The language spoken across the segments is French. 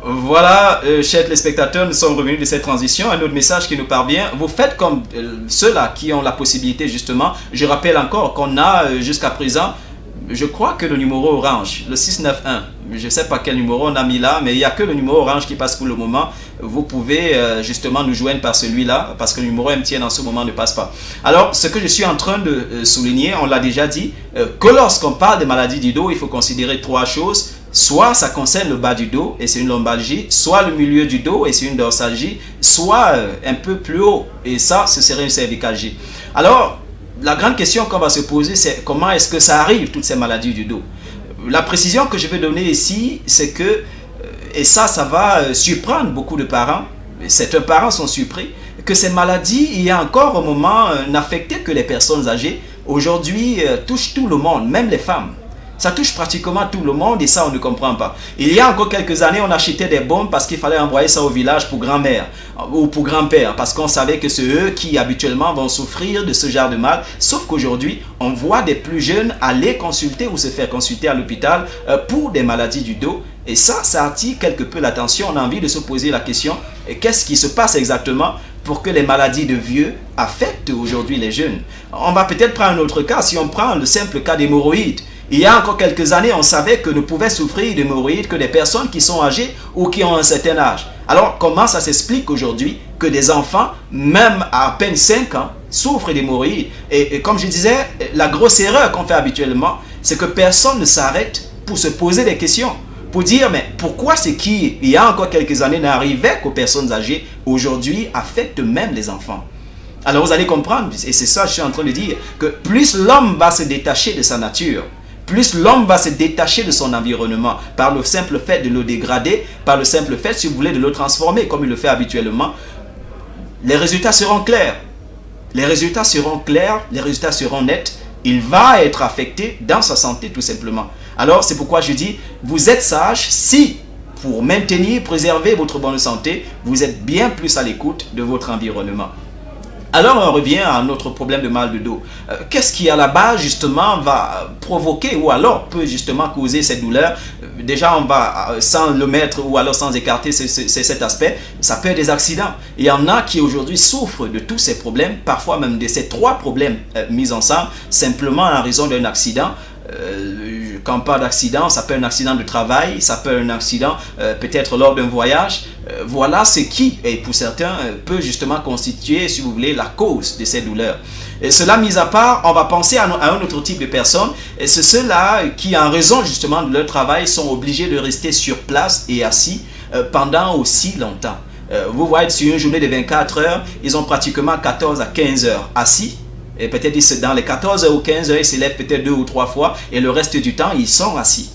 Voilà, chers téléspectateurs, nous sommes revenus de cette transition. Un autre message qui nous parvient. Vous faites comme ceux-là qui ont la possibilité, justement. Je rappelle encore qu'on a jusqu'à présent, je crois que le numéro orange, le 691. Je ne sais pas quel numéro on a mis là, mais il n'y a que le numéro orange qui passe pour le moment. Vous pouvez justement nous joindre par celui-là, parce que le numéro MTN en ce moment ne passe pas. Alors, ce que je suis en train de souligner, on l'a déjà dit, que lorsqu'on parle des maladies du dos, il faut considérer trois choses. Soit ça concerne le bas du dos et c'est une lombalgie, soit le milieu du dos et c'est une dorsalgie, soit un peu plus haut et ça, ce serait une cervicalgie. Alors, la grande question qu'on va se poser, c'est comment est-ce que ça arrive, toutes ces maladies du dos? La précision que je vais donner ici, c'est que, et ça va surprendre beaucoup de parents, certains parents sont surpris, que ces maladies, il y a encore un moment, n'affectaient que les personnes âgées. Aujourd'hui, touchent tout le monde, même les femmes. Ça touche pratiquement tout le monde et ça on ne comprend pas. Il y a encore quelques années, on achetait des bombes parce qu'il fallait envoyer ça au village pour grand-mère ou pour grand-père parce qu'on savait que c'est eux qui habituellement vont souffrir de ce genre de mal. Sauf qu'aujourd'hui, on voit des plus jeunes aller consulter ou se faire consulter à l'hôpital pour des maladies du dos. Et ça attire quelque peu l'attention. On a envie de se poser la question, qu'est-ce qui se passe exactement pour que les maladies de vieux affectent aujourd'hui les jeunes? On va peut-être prendre un autre cas, si on prend le simple cas d'hémorroïdes. Il y a encore quelques années, on savait que ne pouvaient souffrir d'hémorroïdes que des personnes qui sont âgées ou qui ont un certain âge. Alors, comment ça s'explique aujourd'hui que des enfants, même à peine 5 ans, souffrent d'hémorroïdes? Et comme je disais, la grosse erreur qu'on fait habituellement, c'est que personne ne s'arrête pour se poser des questions. Pour dire, mais pourquoi ce qui, il y a encore quelques années, n'arrivait qu'aux personnes âgées, aujourd'hui affecte même les enfants? Alors, vous allez comprendre, et c'est ça que je suis en train de dire, que plus l'homme va se détacher de sa nature, plus l'homme va se détacher de son environnement par le simple fait de le dégrader, par le simple fait, si vous voulez, de le transformer comme il le fait habituellement, les résultats seront clairs. Les résultats seront clairs, les résultats seront nets. Il va être affecté dans sa santé tout simplement. Alors c'est pourquoi je dis, vous êtes sage si, pour maintenir, préserver votre bonne santé, vous êtes bien plus à l'écoute de votre environnement. Alors on revient à notre problème de mal de dos. Qu'est-ce qui à la base justement va provoquer ou alors peut justement causer cette douleur? Déjà on va sans le mettre ou alors sans écarter cet aspect, ça peut être des accidents. Il y en a qui aujourd'hui souffrent de tous ces problèmes, parfois même de ces trois problèmes mis ensemble, simplement en raison d'un accident. Quand on parle d'accident, ça peut être un accident de travail, ça peut être un accident peut-être lors d'un voyage. Voilà ce qui, et pour certains, peut justement constituer, si vous voulez, la cause de ces douleurs. Et cela mis à part, on va penser à un autre type de personnes, et c'est ceux-là qui, en raison justement de leur travail, sont obligés de rester sur place et assis pendant aussi longtemps. Vous voyez, sur une journée de 24 heures, ils ont pratiquement 14 à 15 heures assis. Et peut-être dans les 14 heures ou 15 heures, ils se lèvent peut-être 2 ou 3 fois et le reste du temps, ils sont assis.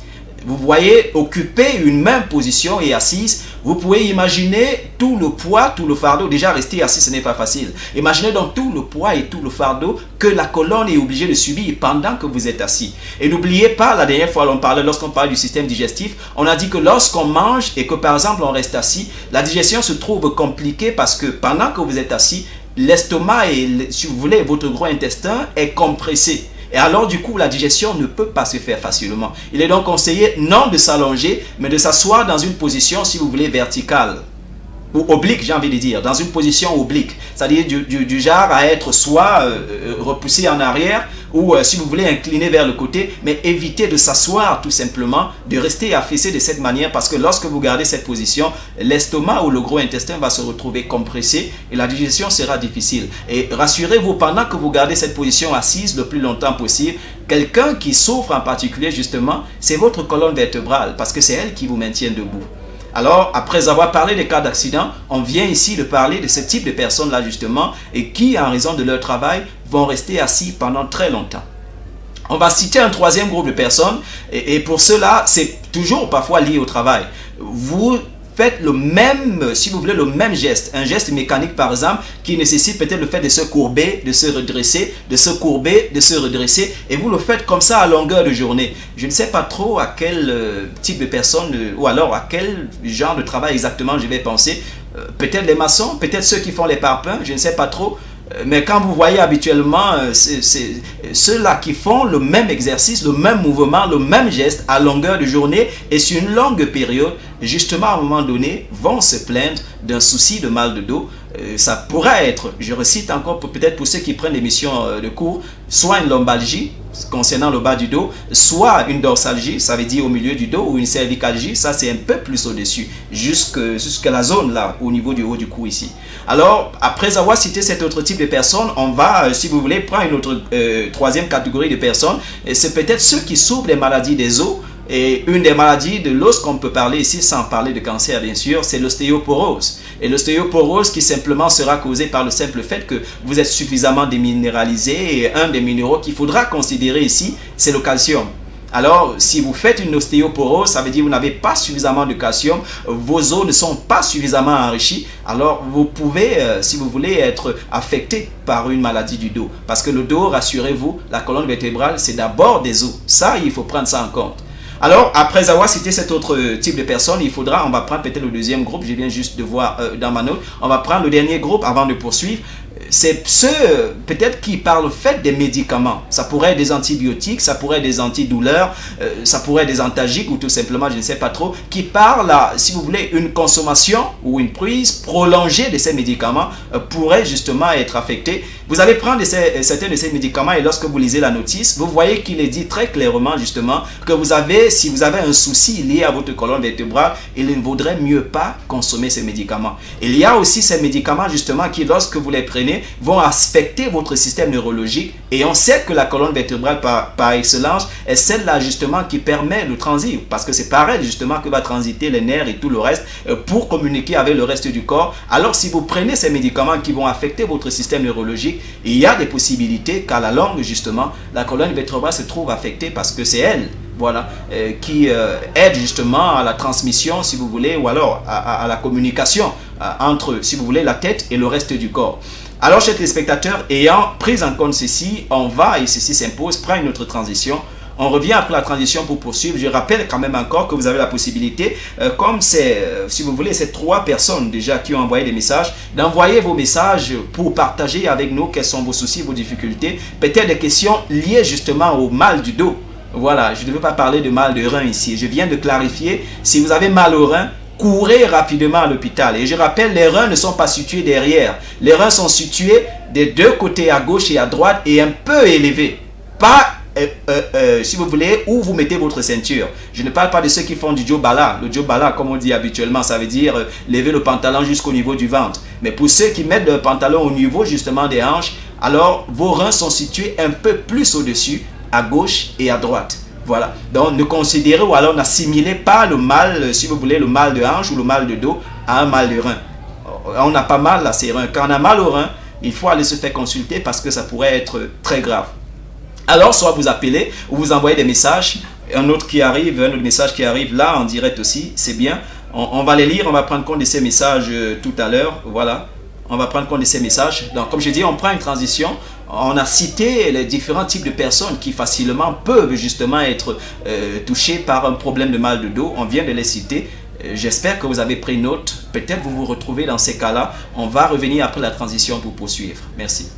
Vous voyez, occuper une même position et assise, vous pouvez imaginer tout le poids, tout le fardeau. Déjà, rester assis, ce n'est pas facile. Imaginez donc tout le poids et tout le fardeau que la colonne est obligée de subir pendant que vous êtes assis. Et n'oubliez pas, la dernière fois, lorsqu'on parlait du système digestif, on a dit que lorsqu'on mange et que par exemple on reste assis, la digestion se trouve compliquée parce que pendant que vous êtes assis, l'estomac et, si vous voulez, votre gros intestin est compressé. Et alors, du coup, la digestion ne peut pas se faire facilement. Il est donc conseillé non de s'allonger, mais de s'asseoir dans une position, si vous voulez, verticale. Ou oblique, j'ai envie de dire, dans une position oblique. C'est-à-dire du genre à être soit repoussé en arrière, ou si vous voulez incliner vers le côté, mais évitez de s'asseoir tout simplement, de rester affaissé de cette manière, parce que lorsque vous gardez cette position, l'estomac ou le gros intestin va se retrouver compressé et la digestion sera difficile. Et rassurez-vous, pendant que vous gardez cette position assise le plus longtemps possible, quelqu'un qui souffre en particulier justement, c'est votre colonne vertébrale, parce que c'est elle qui vous maintient debout. Alors, après avoir parlé des cas d'accident, on vient ici de parler de ce type de personnes-là justement et qui, en raison de leur travail, vont rester assis pendant très longtemps. On va citer un troisième groupe de personnes et pour cela, c'est toujours parfois lié au travail. Vous faites le même, si vous voulez, le même geste, un geste mécanique par exemple, qui nécessite peut-être le fait de se courber, de se redresser, de se courber, de se redresser, et vous le faites comme ça à longueur de journée. Je ne sais pas trop à quel type de personne, ou alors à quel genre de travail exactement je vais penser. Peut-être les maçons, peut-être ceux qui font les parpaings, je ne sais pas trop. Mais quand vous voyez habituellement ceux-là qui font le même exercice, le même mouvement, le même geste à longueur de journée et sur une longue période, justement à un moment donné, vont se plaindre d'un souci de mal de dos. Ça pourrait être, je recite encore peut-être pour ceux qui prennent l'émission de cours, soit une lombalgie concernant le bas du dos, soit une dorsalgie, ça veut dire au milieu du dos, ou une cervicalgie, ça c'est un peu plus au-dessus, jusqu'à la zone là, au niveau du haut du cou ici. Alors, après avoir cité cet autre type de personnes, on va, si vous voulez, prendre une autre troisième catégorie de personnes, et c'est peut-être ceux qui souffrent des maladies des os. Et une des maladies de l'os qu'on peut parler ici, sans parler de cancer bien sûr, c'est l'ostéoporose. Et l'ostéoporose qui simplement sera causée par le simple fait que vous êtes suffisamment déminéralisé. Et un des minéraux qu'il faudra considérer ici, c'est le calcium. Alors, si vous faites une ostéoporose, ça veut dire que vous n'avez pas suffisamment de calcium, vos os ne sont pas suffisamment enrichis, alors vous pouvez, si vous voulez, être affecté par une maladie du dos. Parce que le dos, rassurez-vous, la colonne vertébrale, c'est d'abord des os. Ça, il faut prendre ça en compte. Alors, après avoir cité cet autre type de personnes, on va prendre peut-être le deuxième groupe, je viens juste de voir dans ma note, on va prendre le dernier groupe avant de poursuivre. C'est ceux peut-être qui parlent fait des médicaments. Ça pourrait être des antibiotiques, ça pourrait être des antidouleurs, ça pourrait être des antalgiques ou tout simplement, je ne sais pas trop, qui parlent, si vous voulez, une consommation ou une prise prolongée de ces médicaments pourrait justement être affectée. Vous allez prendre certains de ces médicaments et lorsque vous lisez la notice, vous voyez qu'il est dit très clairement justement que si vous avez un souci lié à votre colonne vertébrale, il ne vaudrait mieux pas consommer ces médicaments. Il y a aussi ces médicaments justement qui, lorsque vous les prenez, vont affecter votre système neurologique et on sait que la colonne vertébrale par excellence est celle-là justement qui permet le transit parce que c'est par elle justement que va transiter les nerfs et tout le reste pour communiquer avec le reste du corps. Alors si vous prenez ces médicaments qui vont affecter votre système neurologique, il y a des possibilités qu'à la longue justement la colonne vertébrale se trouve affectée parce que c'est elle, voilà, qui aide justement à la transmission, si vous voulez, ou alors à la communication entre, si vous voulez, la tête et le reste du corps. Alors, chers téléspectateurs, ayant pris en compte ceci, on va, et ceci s'impose, prendre une autre transition. On revient après la transition pour poursuivre. Je rappelle quand même encore que vous avez la possibilité, comme c'est, si vous voulez, ces 3 personnes déjà qui ont envoyé des messages, d'envoyer vos messages pour partager avec nous quels sont vos soucis, vos difficultés, peut-être des questions liées justement au mal du dos. Voilà, je ne veux pas parler de mal de rein ici. Je viens de clarifier, si vous avez mal au rein, courez rapidement à l'hôpital. Et je rappelle, les reins ne sont pas situés derrière. Les reins sont situés des deux côtés, à gauche et à droite, et un peu élevés. Pas, si vous voulez, où vous mettez votre ceinture. Je ne parle pas de ceux qui font du jobala. Le jobala, comme on dit habituellement, ça veut dire lever le pantalon jusqu'au niveau du ventre. Mais pour ceux qui mettent le pantalon au niveau justement des hanches, alors vos reins sont situés un peu plus au-dessus, à gauche et à droite. Voilà, donc ne considérez ou alors n'assimilez pas le mal, si vous voulez, le mal de hanche ou le mal de dos à un mal de rein. On n'a pas mal à ses reins. Quand on a mal au rein, il faut aller se faire consulter parce que ça pourrait être très grave. Alors, soit vous appelez ou vous envoyez des messages. Un autre message qui arrive là en direct aussi, c'est bien. On va les lire, on va prendre compte de ces messages tout à l'heure. Voilà, on va prendre compte de ces messages. Donc, comme je dis, on prend une transition. On a cité les différents types de personnes qui facilement peuvent justement être touchées par un problème de mal de dos. On vient de les citer. J'espère que vous avez pris note. Peut-être vous vous retrouvez dans ces cas-là. On va revenir après la transition pour poursuivre. Merci.